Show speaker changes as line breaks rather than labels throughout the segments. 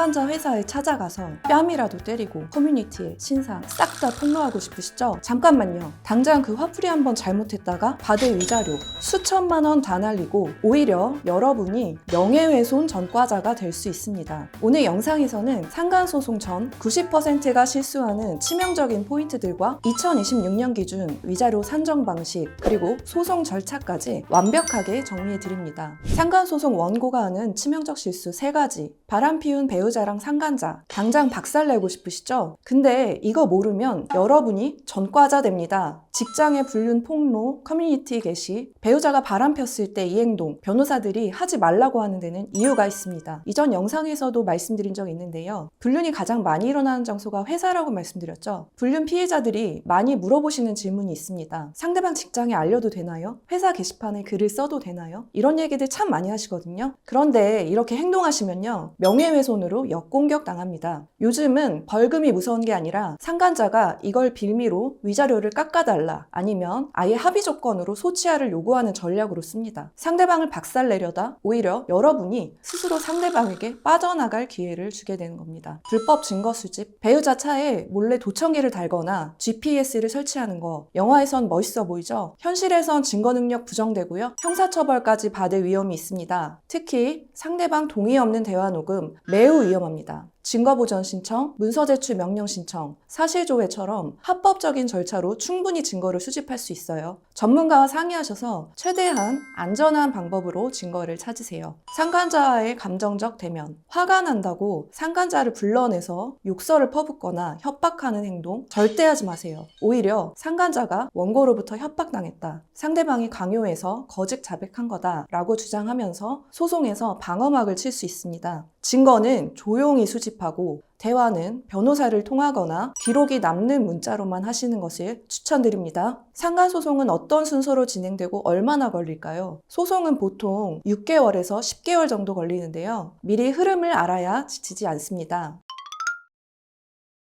상간자 회사에 찾아가서 뺨이라도 때리고 커뮤니티에 신상 싹 다 통로하고 싶으시죠? 잠깐만요. 당장 그 화풀이 한번 잘못했다가 받을 위자료 수천만 원 다 날리고 오히려 여러분이 명예훼손 전과자가 될 수 있습니다. 오늘 영상에서는 상간소송 전 90%가 실수하는 치명적인 포인트들과 2026년 기준 위자료 산정 방식 그리고 소송 절차까지 완벽하게 정리해드립니다. 상간소송 원고가 하는 치명적 실수 3가지. 바람 피운 배우자랑 상간자. 당장 박살내고 싶으시죠? 근데 이거 모르면 여러분이 전과자 됩니다. 직장의 불륜 폭로, 커뮤니티 게시, 배우자가 바람 폈을 때 이 행동, 변호사들이 하지 말라고 하는 데는 이유가 있습니다. 이전 영상에서도 말씀드린 적이 있는데요. 불륜이 가장 많이 일어나는 장소가 회사라고 말씀드렸죠. 불륜 피해자들이 많이 물어보시는 질문이 있습니다. 상대방 직장에 알려도 되나요? 회사 게시판에 글을 써도 되나요? 이런 얘기들 참 많이 하시거든요. 그런데 이렇게 행동하시면요. 명예훼손으로 역공격 당합니다. 요즘은 벌금이 무서운 게 아니라 상간자가 이걸 빌미로 위자료를 깎아달라 아니면 아예 합의 조건으로 소치하를 요구하는 전략으로 씁니다. 상대방을 박살내려다 오히려 여러분이 스스로 상대방에게 빠져나갈 기회를 주게 되는 겁니다. 불법 증거 수집, 배우자 차에 몰래 도청기를 달거나 GPS를 설치하는 거 영화에선 멋있어 보이죠? 현실에선 증거 능력 부정되고요. 형사처벌까지 받을 위험이 있습니다. 특히 상대방 동의 없는 대화 녹음 매우 위험합니다. 증거보전 신청, 문서 제출 명령 신청, 사실조회처럼 합법적인 절차로 충분히 증거를 수집할 수 있어요. 전문가와 상의하셔서 최대한 안전한 방법으로 증거를 찾으세요. 상간자와의 감정적 대면, 화가 난다고 상간자를 불러내서 욕설을 퍼붓거나 협박하는 행동 절대 하지 마세요. 오히려 상간자가 원고로부터 협박당했다, 상대방이 강요해서 거짓 자백한 거다 라고 주장하면서 소송에서 방어막을 칠 수 있습니다. 증거는 조용히 수집하고 대화는 변호사를 통하거나 기록이 남는 문자로만 하시는 것을 추천드립니다. 상간소송은 어떤 순서로 진행되고 얼마나 걸릴까요? 소송은 보통 6개월에서 10개월 정도 걸리는데요. 미리 흐름을 알아야 지치지 않습니다.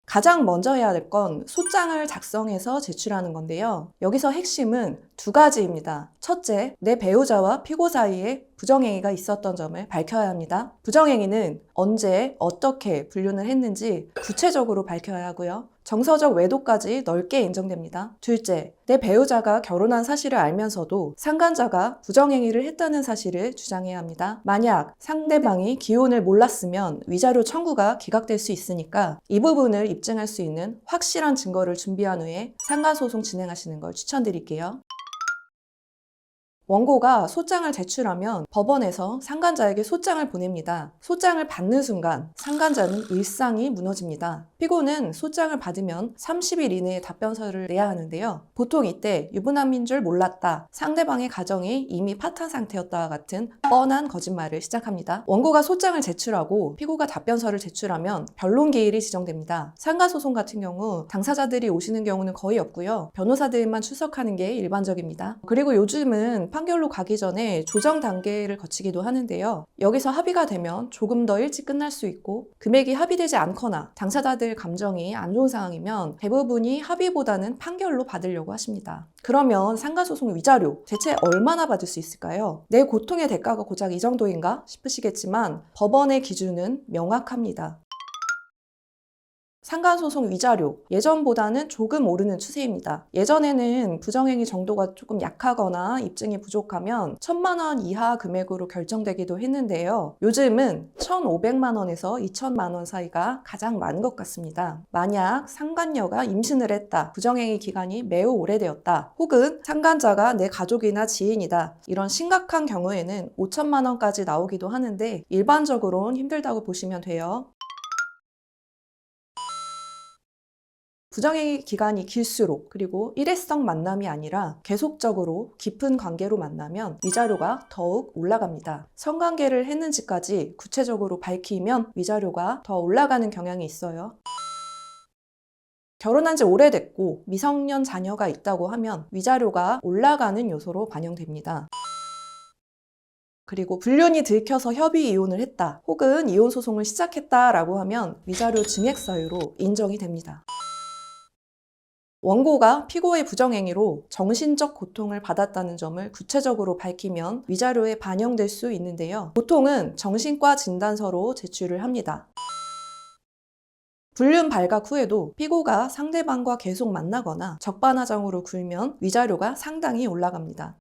가장 먼저 해야 될 건 소장을 작성해서 제출하는 건데요. 여기서 핵심은 2가지입니다. 첫째, 내 배우자와 피고 사이에 부정행위가 있었던 점을 밝혀야 합니다. 부정행위는 언제, 어떻게 불륜을 했는지 구체적으로 밝혀야 하고요. 정서적 외도까지 넓게 인정됩니다. 둘째, 내 배우자가 결혼한 사실을 알면서도 상간자가 부정행위를 했다는 사실을 주장해야 합니다. 만약 상대방이 기혼을 몰랐으면 위자료 청구가 기각될 수 있으니까 이 부분을 입증할 수 있는 확실한 증거를 준비한 후에 상간소송 진행하시는 걸 추천드릴게요. 원고가 소장을 제출하면 법원에서 상간자에게 소장을 보냅니다. 소장을 받는 순간 상간자는 일상이 무너집니다. 피고는 소장을 받으면 30일 이내에 답변서를 내야 하는데요. 보통 이때 유부남인 줄 몰랐다, 상대방의 가정이 이미 파탄 상태였다와 같은 뻔한 거짓말을 시작합니다. 원고가 소장을 제출하고 피고가 답변서를 제출하면 변론기일이 지정됩니다. 상간소송 같은 경우 당사자들이 오시는 경우는 거의 없고요. 변호사들만 출석하는 게 일반적입니다. 그리고 요즘은 판결로 가기 전에 조정 단계를 거치기도 하는데요. 여기서 합의가 되면 조금 더 일찍 끝날 수 있고, 금액이 합의되지 않거나 당사자들 감정이 안 좋은 상황이면 대부분이 합의보다는 판결로 받으려고 하십니다. 그러면 상간소송 위자료 대체 얼마나 받을 수 있을까요? 내 고통의 대가가 고작 이 정도인가 싶으시겠지만 법원의 기준은 명확합니다. 상간소송 위자료, 예전보다는 조금 오르는 추세입니다. 예전에는 부정행위 정도가 조금 약하거나 입증이 부족하면 1,000만 원 이하 금액으로 결정되기도 했는데요. 요즘은 1,500만 원에서 2,000만 원 사이가 가장 많은 것 같습니다. 만약 상간녀가 임신을 했다, 부정행위 기간이 매우 오래되었다, 혹은 상간자가 내 가족이나 지인이다, 이런 심각한 경우에는 5,000만 원까지 나오기도 하는데 일반적으로는 힘들다고 보시면 돼요. 부정행위 기간이 길수록, 그리고 일회성 만남이 아니라 계속적으로 깊은 관계로 만나면 위자료가 더욱 올라갑니다. 성관계를 했는지까지 구체적으로 밝히면 위자료가 더 올라가는 경향이 있어요. 결혼한 지 오래됐고 미성년 자녀가 있다고 하면 위자료가 올라가는 요소로 반영됩니다. 그리고 불륜이 들켜서 협의 이혼을 했다, 혹은 이혼 소송을 시작했다라고 하면 위자료 증액 사유로 인정이 됩니다. 원고가 피고의 부정행위로 정신적 고통을 받았다는 점을 구체적으로 밝히면 위자료에 반영될 수 있는데요. 보통은 정신과 진단서로 제출을 합니다. 불륜 발각 후에도 피고가 상대방과 계속 만나거나 적반하장으로 굴면 위자료가 상당히 올라갑니다.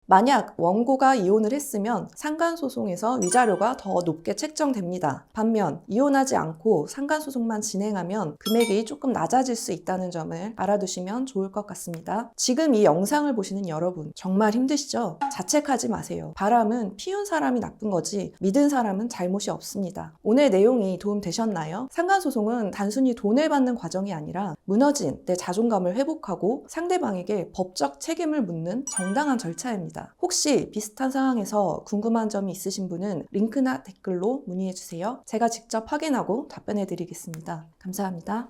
만약 원고가 이혼을 했으면 상간소송에서 위자료가 더 높게 책정됩니다. 반면 이혼하지 않고 상간소송만 진행하면 금액이 조금 낮아질 수 있다는 점을 알아두시면 좋을 것 같습니다. 지금 이 영상을 보시는 여러분 정말 힘드시죠? 자책하지 마세요. 바람은 피운 사람이 나쁜 거지 믿은 사람은 잘못이 없습니다. 오늘 내용이 도움되셨나요? 상간소송은 단순히 돈을 받는 과정이 아니라 무너진 내 자존감을 회복하고 상대방에게 법적 책임을 묻는 정당한 절차입니다. 혹시 비슷한 상황에서 궁금한 점이 있으신 분은 링크나 댓글로 문의해 주세요. 제가 직접 확인하고 답변해 드리겠습니다. 감사합니다.